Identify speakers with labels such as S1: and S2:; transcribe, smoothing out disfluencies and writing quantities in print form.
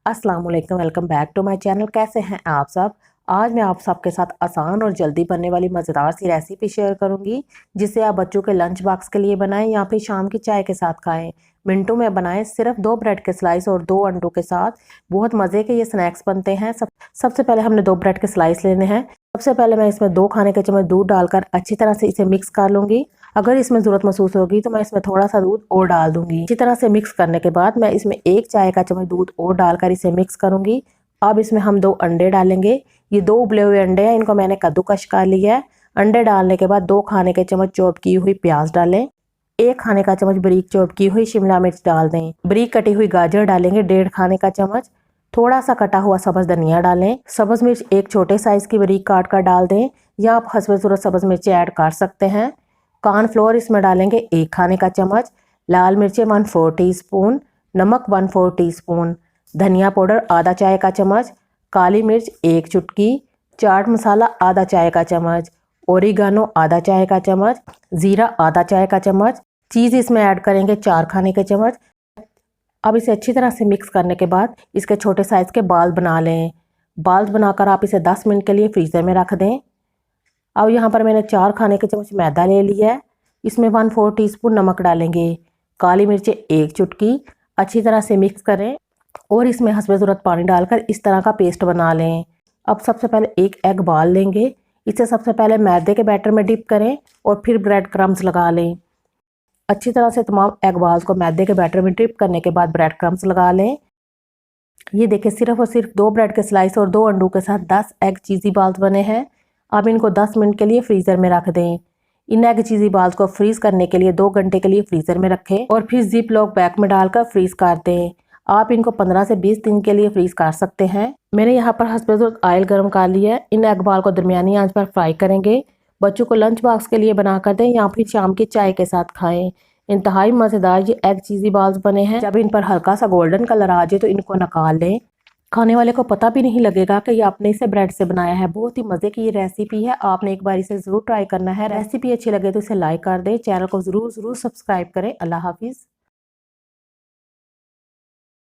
S1: अस्सलाम वालेकुम, welcome back to my channel. कैसे हैं आप सब। आज मैं आप सबके साथ आसान और जल्दी बनने वाली मज़ेदार सी रेसिपी शेयर करूंगी, जिसे आप बच्चों के लंच बॉक्स के लिए बनाएं या फिर शाम की चाय के साथ खाएं। मिनटों में बनाएं। सिर्फ 2 ब्रेड के स्लाइस और 2 अंडों के साथ बहुत मज़े के ये स्नैक्स बनते हैं। सबसे पहले हमने 2 ब्रेड के स्लाइस लेने हैं। सबसे पहले मैं इसमें 2 खाने के चम्मच दूध डालकर अच्छी तरह से इसे मिक्स कर लूंगी। अगर इसमें ज़रूरत महसूस होगी तो मैं इसमें थोड़ा सा दूध और डाल दूंगी। अच्छी तरह से मिक्स करने के बाद मैं इसमें 1 चाय का चम्मच दूध और डालकर इसे मिक्स करूंगी। अब इसमें हम 2 अंडे डालेंगे। ये 2 उबले हुए अंडे हैं, इनको मैंने कद्दूकश कर लिया है। अंडे डालने के बाद 2 खाने के चम्मच चॉप की हुई प्याज डालें। 1 खाने का चम्मच बारीक चॉप की हुई शिमला मिर्च डाल दें। बारीक कटी हुई गाजर डालेंगे 1.5 खाने का चम्मच। थोड़ा सा कटा हुआ सब्ज धनिया डालें। सब्ज मिर्च 1 छोटे साइज की बारीक काट कर डाल दें, या आप हस्बे ज़रूरत सब्ज मिर्ची ऐड कर सकते हैं। कॉर्नफ्लोर इसमें डालेंगे 1 खाने का चम्मच। लाल मिर्चें 1/4 टीस्पून, नमक 1/4 टीस्पून, धनिया पाउडर आधा चाय का चम्मच, काली मिर्च 1 चुटकी, चाट मसाला आधा चाय का चम्मच, ओरिगानो आधा चाय का चम्मच, ज़ीरा आधा चाय का चम्मच। चीज़ इसमें ऐड करेंगे 4 खाने के चम्मच। अब इसे अच्छी तरह से मिक्स करने के बाद इसके छोटे साइज़ के बाल बना लें। बाल बनाकर आप इसे 10 मिनट के लिए फ्रीज़र में रख दें। अब यहाँ पर मैंने 4 खाने के चम्मच मैदा ले लिया है। इसमें 1/4 टीस्पून नमक डालेंगे। काली मिर्चें 1 चुटकी। अच्छी तरह से मिक्स करें और इसमें हस्बे ज़रूरत पानी डालकर इस तरह का पेस्ट बना लें। अब सबसे पहले 1 एग बाल लेंगे। इसे सबसे पहले मैदे के बैटर में डिप करें और फिर ब्रेड क्रम्स लगा लें। अच्छी तरह से तमाम एग बाल्स को मैदे के बैटर में डिप करने के बाद ब्रेड क्रम्स लगा लें। ये देखिए, सिर्फ और सिर्फ 2 ब्रेड के स्लाइस और 2 अंडों के साथ 10 एग चीज़ी बाल्स बने हैं। अब इनको 10 मिनट के लिए फ्रीज़र में रख दें। इन एग चीज़ी बाल्स को फ्रीज़ करने के लिए 2 घंटे के लिए फ्रीज़र में रखें और फिर जिप लॉक बैग में डालकर फ्रीज़ कर दें। आप इनको 15 से 20 दिन के लिए फ्रीज़ कर सकते हैं। मैंने यहाँ पर हस्बे ज़रूरत ऑयल गर्म कर लिया है। इन एग बाल को दरमियानी आंच पर फ्राई करेंगे। बच्चों को लंच बॉक्स के लिए बना कर दें या फिर शाम की चाय के साथ खाएं। इंतहाई मज़ेदार ये एग चीज़ी बाल्स बने हैं। जब इन पर हल्का सा गोल्डन कलर आ जाए तो इनको निकाल लें। खाने वाले को पता भी नहीं लगेगा कि ये आपने इसे ब्रेड से बनाया है। बहुत ही मज़े की ये रेसिपी है। आपने एक बार इसे ज़रूर ट्राई करना है। रेसिपी अच्छी लगे तो इसे लाइक कर दें। चैनल को ज़रूर सब्सक्राइब करें। अल्लाह हाफिज़।